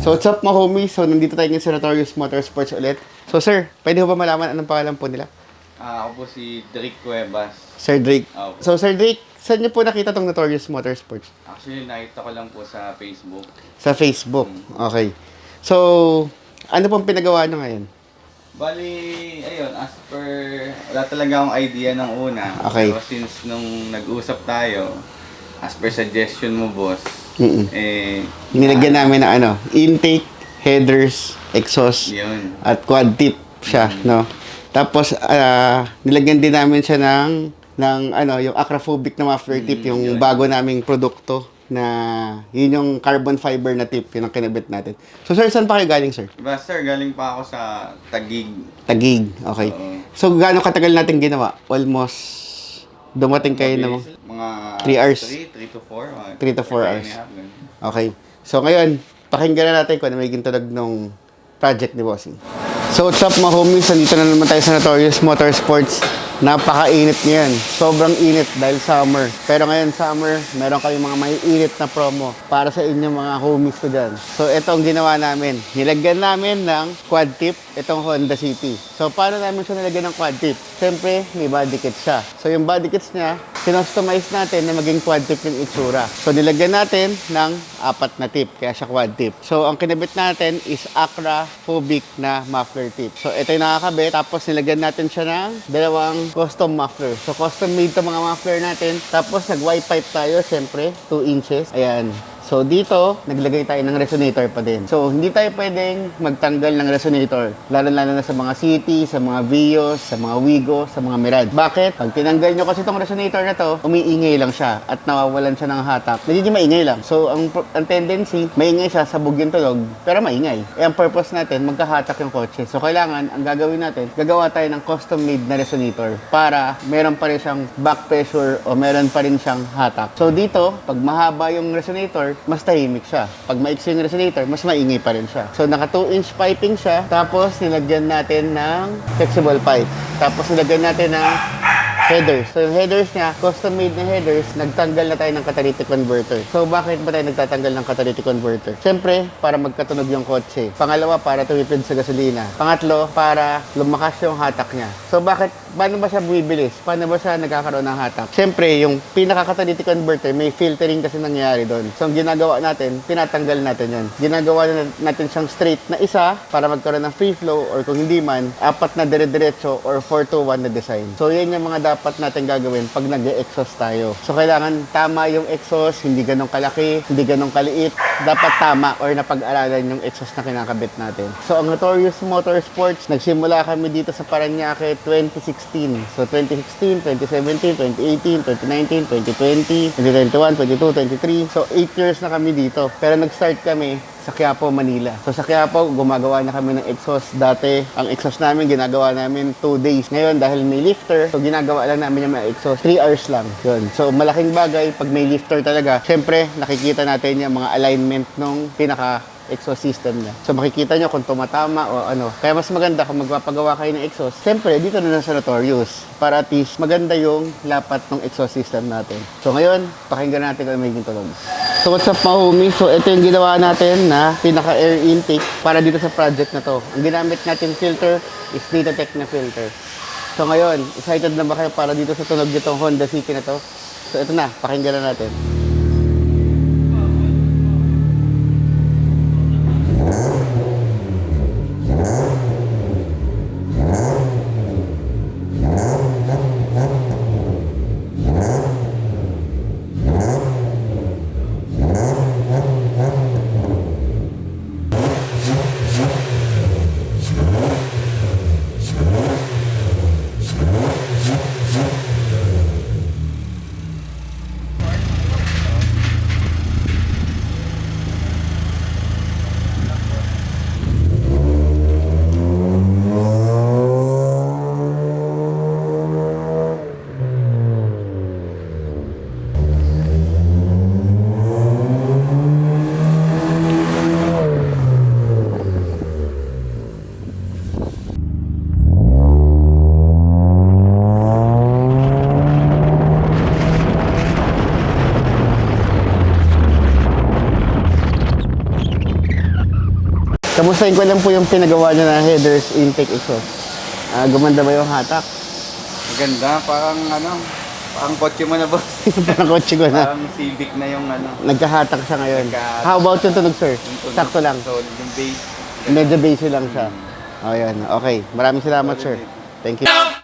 So what's up mga homies? So nandito tayo ngayon sa Notorious Motorsports ulit. So sir, pwede ho ba malaman anong pangalan po nila? Ako po si Drake Cuevas. Sir Drake. Opo. So Sir Drake, saan niyo po nakita tong Notorious Motorsports? Actually, nakita ko lang po sa Facebook. Sa Facebook. Okay. So, ano pong pinagawa niyo ngayon? Bali, ayun, as per, wala talaga akong idea ng una. Okay. Pero since nung nag-usap tayo, as per suggestion mo, boss, Nilagyan namin ng ano, intake, headers, exhaust, yun. at quad tip siya, no? Tapos, nilagyan din namin siya ng ano, yung acrophobic na muffler tip, yung yun. bago naming produkto na yun yung carbon fiber na tip, yun ang kinabit natin. So, sir, saan pa kayo galing, sir? Diba, sir, galing pa ako sa Taguig. Taguig, okay. Oo. So, gaano katagal natin ginawa? Almost, dumating kayo ng Mga 3 hours. 3 to 4. 3 to 4 hours. Okay. So, ngayon, pakinggan na natin kung ano may gintulag nung project ni Bossing. So, what's up mga homies? Nandito na naman tayo sa Notorious Motorsports. Napaka-init ngayon. Sobrang init dahil summer. Pero ngayon summer, meron kami mga may init na promo para sa inyong mga homies ko dyan. So, ito ang ginawa namin. Nilagyan namin ng quad tip itong Honda City. So, paano namin siya nilagyan ng quad tip? Siyempre, may body kit siya. So, yung body kits niya, kinustomize natin na maging quad tip yung itsura. So, nilagyan natin ng 4 na tip, kaya siya quad tip. So, ang kinabit natin is acrophobic na muffler tip. So, ito yung nakakabit. Tapos, nilagyan natin siya ng 2 custom muffler. So, custom made to mga muffler natin. Tapos, nag-white pipe tayo, syempre, 2 inches. Ayan. So, dito, naglagay tayo ng resonator pa din. So, hindi tayo pwedeng magtanggal ng resonator. Lalo-lalo na sa mga City, sa mga Vios, sa mga Wigo, sa mga Mirage. Bakit? Pag tinanggal nyo kasi itong resonator na to, umiingay lang siya at nawawalan siya ng hatak. Nagiging maingay lang. So, ang tendency, maingay siya, sabog yung tunog, pero maingay. Ang purpose natin, magkahatak yung kotse. So, kailangan, ang gagawin natin, gagawa tayo ng custom-made na resonator para meron pa rin siyang back pressure o meron pa rin siyang hatak. So, dito, pag mahaba yung resonator, mas tahimik siya. Pag maiksi yung resonator, mas maingay pa rin siya. So, naka 2-inch piping siya. Tapos, nilagyan natin ng flexible pipe. Tapos, nilagyan natin ng headers. So, yung headers niya, custom-made na headers, nagtanggal na tayo ng catalytic converter. So, bakit ba tayo nagtatanggal ng catalytic converter? Siyempre, para magkatunog yung kotse. Pangalawa, para tumipid sa gasolina. Pangatlo, para lumakas yung hatak niya. So, paano ba siya bumibilis? Paano ba siya nagkakaroon ng hatak? Siyempre, yung pinaka-catalytic converter, may filtering kasi nangyayari doon. So, ang ginagawa natin, tinatanggal natin yan. Ginagawa natin siyang straight na isa para magkaroon ng free flow or kung hindi man, 4 na dire-diretso or 4-to-1 na design. So, yan yung mga dapat natin gagawin pag nag-exhaust tayo. So, kailangan tama yung exhaust, hindi ganong kalaki, hindi ganong kaliit. Dapat tama or napag-aralan yung exhaust na kinakabit natin. So, ang Notorious Motorsports, nagsimula kami dito sa Parañaque 2016. So, 2016, 2017, 2018, 2019, 2020, 2021, 2022, 2023. So, 8 years na kami dito. Pero nag-start kami sa Quiapo, Manila. So sa Quiapo, gumagawa na kami ng exhaust. Dati, ang exhaust namin, ginagawa namin 2 days. Ngayon, dahil may lifter, so ginagawa lang namin yung mga exhaust. 3 hours lang. Yun. So malaking bagay, pag may lifter talaga, syempre, nakikita natin yung mga alignment ng exhaust system niya. So makikita nyo kung tumatama o ano. Kaya mas maganda kung magpapagawa kayo ng exhaust. Siyempre, dito na sa Notorious. Para at least maganda yung lapat ng exhaust system natin. So ngayon, pakinggan natin kung may tunog. So what's up mga homies? So ito yung ginawa natin na pinaka-air intake para dito sa project na to. Ang ginamit natin filter is Nitatech na filter. So ngayon, excited na ba kayo para dito sa tunog nitong Honda City na to? So ito na, pakinggan na natin. Kamustahin ko lang po yung pinagawa niya na headers intake exhaust. Gumanda ba yung hatak? Maganda, parang kotse mo na boss. Parang kotse ko na. Parang Civic na yung Nagkahatak siya ngayon. Nagkahatak. How about yung tunog, sir? yung tunog. Sakto lang. So, yung base. Medyo basic lang siya. O, yan. Okay. Maraming salamat, sir. Thank you.